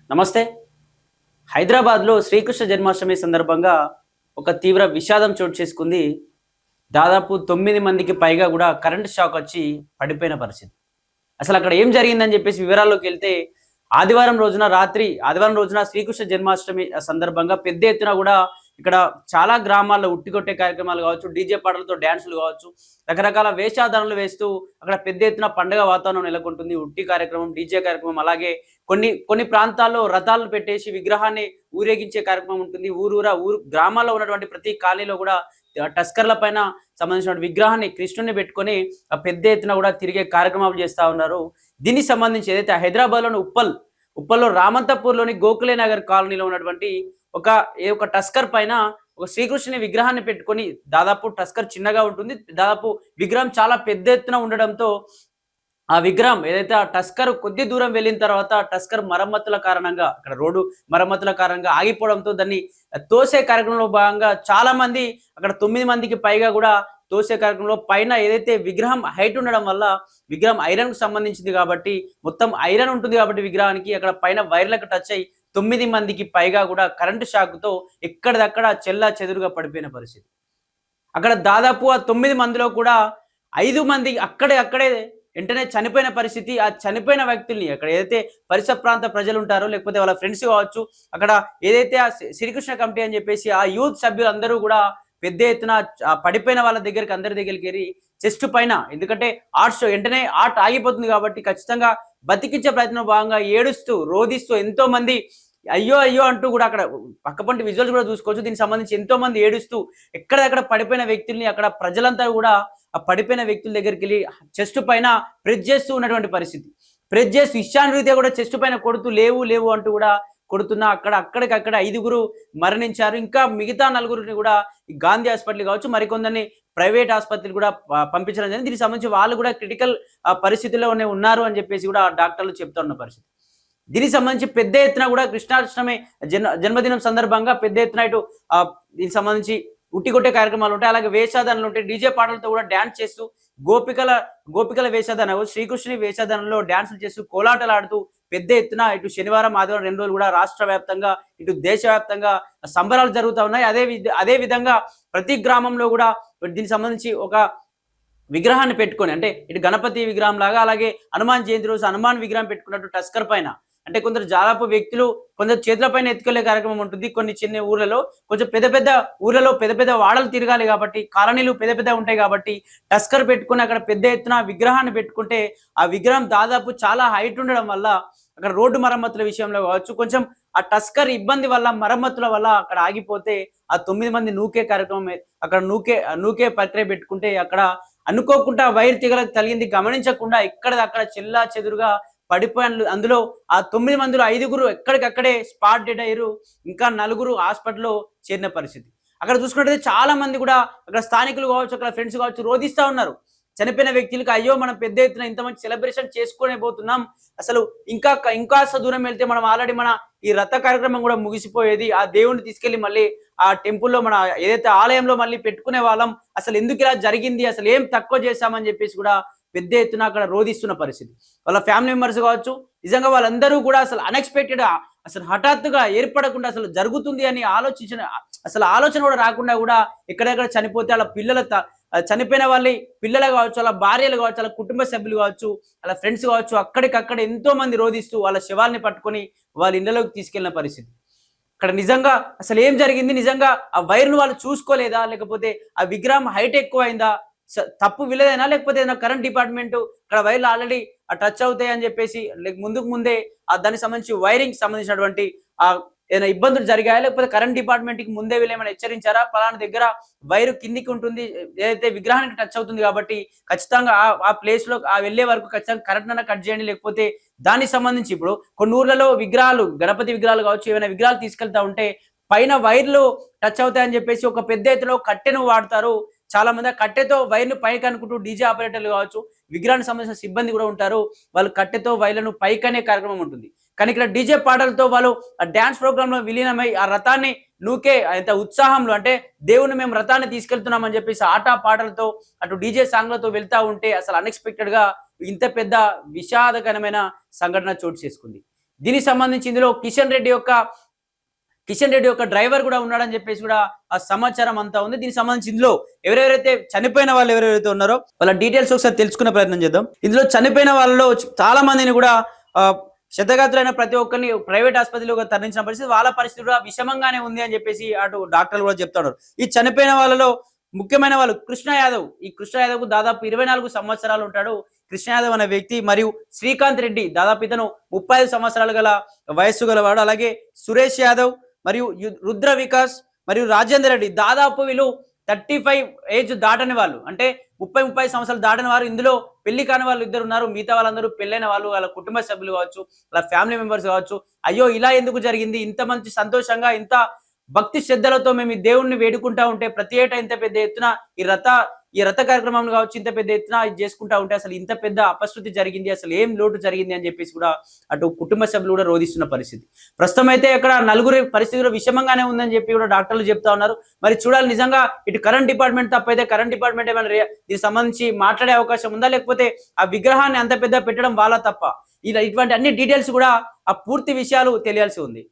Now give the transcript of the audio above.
నమస్తే. హైదరాబాద్‌లో శ్రీకృష్ణ జన్మాష్టమి సందర్భంగా ఒక తీవ్ర విషాదం చోటు చేసుకుంది. దాదాపు 9 మందికి పైగా గూడా కరెంట్ షాకొచ్చి పడిపోయిన పరిస్థితి. అసలక్కడ ఏం జరిగిందని జెప్పేసి వివరాల్లోకెళ్తే, ఆదివారం రోజున శ్రీకృష్ణ జన్మాష్టమి సందర్భంగా పెద్ద ఎత్తున గూడా ఇక్కడ చాలా గ్రామాల్లో ఉట్టికొట్టే కార్యక్రమాలు గావచ్చు, డీజే పాటలతో డాన్సులు గావచ్చు, రకరకాల వేషధారణలు వేస్తూ అక్కడ పెద్ద ఎత్తున పండగ వాతావరణం నెలకొంటుంది. ఉట్టి కార్యక్రమం, డీజే కార్యక్రమం అలాగే కొన్ని ప్రాంతాల్లో రథాలను పెట్టేసి విగ్రహాన్ని ఊరేగించే కార్యక్రమం ఉంటుంది. ఊరు గ్రామాల్లో ఉన్నటువంటి ప్రతి కాలనీలో గూడా టస్కర్‌ల పైన సంబంధించిన విగ్రహాన్ని కృష్ణుడిని పెట్టుకొని పెద్ద ఎత్తున గూడా తిరిగే కార్యక్రమాలు చేస్తా ఉన్నారు. దీనికి సంబంధించి ఏదైతే హైదరాబాద్‌లోని ఉప్పల్‌లో రామంతపూర్‌లోని గోఖలే నగర్ కాలనీలో ఉన్నటువంటి ఒక టస్కర్ పైన ఒక శ్రీకృష్ణుని విగ్రహాన్ని పెట్టుకొని దాదాపు టస్కర్ చిన్నగా ఉంటుంది. దాదాపు విగ్రహం చాలా పెద్ద ఎత్తున ఉండడంతో ఆ విగ్రహం ఏదైతే ఆ టస్కర్ కొద్ది దూరం వెళ్ళిన తర్వాత టస్కర్ మరమ్మతుల కారణంగా అక్కడ రోడ్డు మరమ్మతుల కారణంగా ఆగిపోవడంతో దాన్ని తోసే కార్యక్రమంలో భాగంగా చాలా మంది అక్కడ 9 మందికి పైగా కూడా తోసే కార్యక్రమంలో పైన ఏదైతే విగ్రహం హైట్ ఉండడం వల్ల విగ్రహం ఐరన్‌కు సంబంధించింది కాబట్టి మొత్తం ఐరన్ ఉంటుంది కాబట్టి విగ్రహానికి అక్కడ పైన వైర్లకు టచ్ అయ్యి 9 మందికి పైగా కూడా కరెంటు షాక్‌తో ఎక్కడిదక్కడ చెల్లాచెదురుగా పడిపోయిన పరిస్థితి. అక్కడ దాదాపు ఆ 9 మందిలో కూడా 5 మంది అక్కడే వెంటనే చనిపోయిన పరిస్థితి. ఆ చనిపోయిన వ్యక్తుల్ని అక్కడ ఏదైతే పరిసర ప్రాంత ప్రజలు ఉంటారో లేకపోతే వాళ్ళ ఫ్రెండ్స్ కావచ్చు, అక్కడ ఏదైతే ఆ శ్రీకృష్ణ కమిటీ అని చెప్పేసి ఆ యూత్ సభ్యులందరూ కూడా పెద్ద ఎత్తున పడిపోయిన వాళ్ళ దగ్గరికి అందరి దగ్గరికెళ్ళి చెస్ట్ పైన ఎందుకంటే వెంటనే హార్ట్ ఆగిపోతుంది కాబట్టి ఖచ్చితంగా బతికించే ప్రయత్నంలో భాగంగా ఏడుస్తూ, రోదిస్తూ ఎంతో మంది అయ్యో! అయ్యో! అంటూ కూడా అక్కడ పక్కపంటి విజువల్స్ కూడా చూసుకోవచ్చు. దీనికి సంబంధించి ఎంతో మంది ఏడుస్తూ ఎక్కడిదక్కడ పడిపోయిన వ్యక్తుల్ని అక్కడ ప్రజలంతా కూడా ఆ పడిపోయిన వ్యక్తుల దగ్గరికెళ్ళి చెస్ట్ పైన ప్రెస్ చేస్తూ ఉన్నటువంటి పరిస్థితి. ప్రెస్ చేస్తూ ఇష్టానురీత్యా కూడా చెస్ట్ పైన కొడుతూ లేవు, లేవు అంటూ కూడా కొడుతున్నా అక్కడికక్కడ 5గురు మరణించారు. ఇంకా మిగతా నలుగురిని కూడా ఈ గాంధీ హాస్పిటల్ కావచ్చు, మరికొందరిని ప్రైవేట్ ఆసుపత్రికి కూడా పంపించడం జరిగింది. దీనికి సంబంధించి వాళ్ళు కూడా క్రిటికల్ పరిస్థితుల్లోనే ఉన్నారు అని చెప్పేసి కూడా డాక్టర్లు చెప్తున్న పరిస్థితి. దీనికి సంబంధించి పెద్ద ఎత్తున కూడా కృష్ణాష్టమి జన్మదినం సందర్భంగా పెద్ద ఎత్తున ఇటు దీనికి సంబంధించి ఉట్టికొట్టే కార్యక్రమాలు ఉంటాయి. అలాగే వేషధారణలు ఉంటాయి. డీజే పాటలతో కూడా డాన్స్ చేస్తూ గోపికల వేషధారణ శ్రీకృష్ణుని వేషధారణలో డాన్సులు చేస్తూ కోలాటలాడుతూ పెద్ద ఎత్తున ఇటు శనివారం, ఆదివారం 2 రోజులు కూడా రాష్ట్ర వ్యాప్తంగా ఇటు దేశవ్యాప్తంగా సంబరాలు జరుగుతూ ఉన్నాయి. అదే విధంగా ప్రతి గ్రామంలో కూడా దీనికి సంబంధించి ఒక విగ్రహాన్ని పెట్టుకొని అంటే ఇటు గణపతి విగ్రహం లాగా అలాగే హనుమాన్ జయంతి రోజు హనుమాన్ విగ్రహం పెట్టుకున్నట్టు టస్కర్ పైన అంటే కొందరు జాలపు వ్యక్తులు కొందరు చేతుల పైన ఎత్తుకెళ్లే కార్యక్రమం ఉంటుంది. కొన్ని చిన్న ఊర్లలో కొంచెం పెద్ద ఊర్లలో పెద్ద వాడలు తిరగాలి కాబట్టి కాలనీలు పెద్ద ఉంటాయి కాబట్టి టస్కర్ పెట్టుకుని అక్కడ పెద్ద ఎత్తున విగ్రహాన్ని పెట్టుకుంటే ఆ విగ్రహం దాదాపు చాలా హైట్ ఉండడం వల్ల అక్కడ రోడ్డు మరమ్మతుల విషయంలో కావచ్చు కొంచెం ఆ టస్కర్ ఇబ్బంది వల్ల మరమ్మతుల వల్ల అక్కడ ఆగిపోతే ఆ 9 మంది నూకే కార్యక్రమం అక్కడ నూకే ప్రక్రియ పెట్టుకుంటే అక్కడ అనుకోకుండా వైర్ తీగలకు తగిలింది గమనించకుండా ఎక్కడిదక్కడ చెల్లా చెదురుగా పడిపోయాను. అందులో ఆ 9 మందిలో 5గురు ఎక్కడికక్కడే స్పాట్ డెడ్ అయ్యారు. ఇంకా 4గురు హాస్పిటల్‌లో చేరిన పరిస్థితి. అక్కడ చూసుకున్నట్టయితే చాలా మంది కూడా అక్కడ స్థానికులు కావచ్చు, అక్కడ ఫ్రెండ్స్ కావచ్చు రోదిస్తా ఉన్నారు. చనిపోయిన వ్యక్తులకి అయ్యో! మనం పెద్ద ఎత్తున ఇంత మంచి సెలబ్రేషన్ చేసుకునే పోతున్నాం. అసలు ఇంకాస్త దూరం వెళ్తే మనం ఆల్రెడీ మన ఈ రథ కార్యక్రమం కూడా ముగిసిపోయేది. ఆ దేవుడిని తీసుకెళ్ళి మళ్ళీ ఆ టెంపుల్‌లో మన ఏదైతే ఆలయంలో మళ్ళీ పెట్టుకునే వాళ్ళం. అసలు ఎందుకు ఇలా జరిగింది? అసలు ఏం తక్కువ చేశామని చెప్పేసి కూడా పెద్ద ఎత్తున అక్కడ రోదిస్తున్న పరిస్థితి. వాళ్ళ ఫ్యామిలీ మెంబర్స్ కావచ్చు, నిజంగా వాళ్ళందరూ కూడా అసలు అసలు హఠాత్తుగా ఏర్పడకుండా అసలు జరుగుతుంది అని ఆలోచన కూడా రాకుండా కూడా ఎక్కడెక్కడ చనిపోతే వాళ్ళ చనిపోయిన వాళ్ళ పిల్లలు కావచ్చు, వాళ్ళ భార్యలు కావచ్చు, వాళ్ళ కుటుంబ సభ్యులు కావచ్చు, వాళ్ళ ఫ్రెండ్స్ కావచ్చు, అక్కడికక్కడ ఎంతో మంది రోదిస్తూ వాళ్ళ శవాల్ని పట్టుకొని వాళ్ళ ఇళ్లలోకి తీసుకెళ్లిన పరిస్థితి. అక్కడ నిజంగా అసలు ఏం జరిగింది? నిజంగా ఆ వైర్‌ను వాళ్ళు చూసుకోలేదా? లేకపోతే ఆ విగ్రహం హైట్ ఎక్కువైందా? తప్పు వీళ్ళదేనా? లేకపోతే ఏదైనా కరెంట్ డిపార్ట్‌మెంటు అక్కడ వైర్‌లు ఆల్రెడీ టచ్ అవుతాయని చెప్పేసి ముందుకు ముందే దానికి సంబంధించి వైరింగ్‌కి సంబంధించినటువంటి ఏదైనా ఇబ్బందులు జరిగాయా? లేకపోతే కరెంట్ డిపార్ట్‌మెంట్‌కి ముందే వీళ్ళేమైనా హెచ్చరించారా? పలానా దగ్గర వైరు కిందికి ఉంటుంది. ఏదైతే విగ్రహానికి టచ్ అవుతుంది కాబట్టి ఖచ్చితంగా ఆ ప్లేస్‌లో వెళ్ళే వరకు ఖచ్చితంగా కరెంట్‌నన్నా కట్ చేయండి. లేకపోతే దానికి సంబంధించి ఇప్పుడు కొన్ని ఊర్లలో గణపతి విగ్రహాలు కావచ్చు, ఏమైనా విగ్రహాలు తీసుకెళ్తా ఉంటే పైన వైర్‌లు టచ్ అవుతాయని చెప్పేసి ఒక పెద్ద ఎత్తులో కట్టెను వాడతారు. చాలా మంది ఆ కట్టెతో వైర్‌ను పైకి అనుకుంటూ డీజే ఆపరేటర్లు కావచ్చు, విగ్రహానికి సంబంధించిన సిబ్బంది కూడా ఉంటారు. వాళ్ళు కట్టెతో వైర్‌లను పైకనే కార్యక్రమం ఉంటుంది. కానీ ఇక్కడ డీజే పాటలతో వాళ్ళు ఆ డాన్స్ ప్రోగ్రామ్‌లో విలీనమై ఆ రథాన్ని నూకే ఎంత ఉత్సాహంలో అంటే దేవుని మేము రథాన్ని తీసుకెళ్తున్నామని చెప్పేసి ఆట పాటలతో అటు డీజే సాంగ్‌లతో వెళ్తా ఉంటే అసలు అన్‌ఎక్స్‌పెక్టెడ్‌గా ఇంత పెద్ద విషాదకరమైన సంఘటన చోటు చేసుకుంది. దీనికి సంబంధించి ఇందులో కిషన్ రెడ్డి యొక్క డ్రైవర్ కూడా ఉన్నాడని చెప్పేసి కూడా ఆ సమాచారం అంతా ఉంది. దీనికి సంబంధించి ఇందులో ఎవరెవరైతే చనిపోయిన వాళ్ళు ఎవరెవరైతే ఉన్నారో వాళ్ళ డీటెయిల్స్ ఒకసారి తెలుసుకునే ప్రయత్నం చేద్దాం. ఇందులో చనిపోయిన వాళ్ళలో చాలా మందిని కూడా క్షతగాత్రులైన ప్రతి ఒక్కరిని ప్రైవేట్ ఆసుపత్రిలో తరలించిన పరిస్థితి, వాళ్ళ పరిస్థితి కూడా విషమంగానే ఉంది అని చెప్పేసి అటు డాక్టర్లు కూడా చెప్తున్నారు. ఈ చనిపోయిన వాళ్ళలో ముఖ్యమైన వాళ్ళు కృష్ణ యాదవ్. ఈ కృష్ణ యాదవ్ కు దాదాపు 24 సంవత్సరాలు ఉంటాడు. కృష్ణ యాదవ్ అనే వ్యక్తి మరియు శ్రీకాంత్ రెడ్డి దాదాపు ఇతను 35 సంవత్సరాలు గల వయస్సు గలవాడు. అలాగే సురేష్ యాదవ్ మరియు రుద్ర వికాస్ మరియు రాజేందర్ రెడ్డి దాదాపు వీళ్ళు 35 ఏజ్ దాటని వాళ్ళు, అంటే 30 సంవత్సరాలు దాటని వారు. ఇందులో పెళ్లి కాని వాళ్ళు ఇద్దరు ఉన్నారు. మిగతా వాళ్ళందరూ పెళ్ళైన వాళ్ళు, వాళ్ళ కుటుంబ సభ్యులు కావచ్చు, వాళ్ళ ఫ్యామిలీ మెంబర్స్ కావచ్చు. అయ్యో ఇలా ఎందుకు జరిగింది, ఇంత మంచి సంతోషంగా ఇంత భక్తి శ్రద్ధలతో మేము ఈ దేవుణ్ణి వేడుకుంటా ఉంటే ప్రతి ఏటా ఇంత పెద్ద ఎత్తున ఈ రథ కార్యక్రమం కావచ్చు, ఇంత పెద్ద ఎత్తున ఇది చేసుకుంటా ఉంటే అసలు ఇంత పెద్ద అపశృతి జరిగింది, అసలు ఏం లోటు జరిగింది అని చెప్పేసి కూడా అటు కుటుంబ సభ్యులు కూడా రోధిస్తున్న పరిస్థితి. ప్రస్తుతం అయితే అక్కడ నలుగురి పరిస్థితి విషమంగానే ఉందని చెప్పి కూడా డాక్టర్లు చెప్తా ఉన్నారు. మరి చూడాలి నిజంగా ఇటు కరెంట్ డిపార్ట్మెంట్ తప్పైతే కరెంట్ డిపార్ట్మెంట్ ఏమైనా దీనికి సంబంధించి మాట్లాడే అవకాశం ఉందా, లేకపోతే ఆ విగ్రహాన్ని అంత పెద్ద పెట్టడం వాళ్ళ తప్ప, ఇలా ఇటువంటి అన్ని డీటెయిల్స్ కూడా ఆ పూర్తి విషయాలు తెలియాల్సి ఉంది.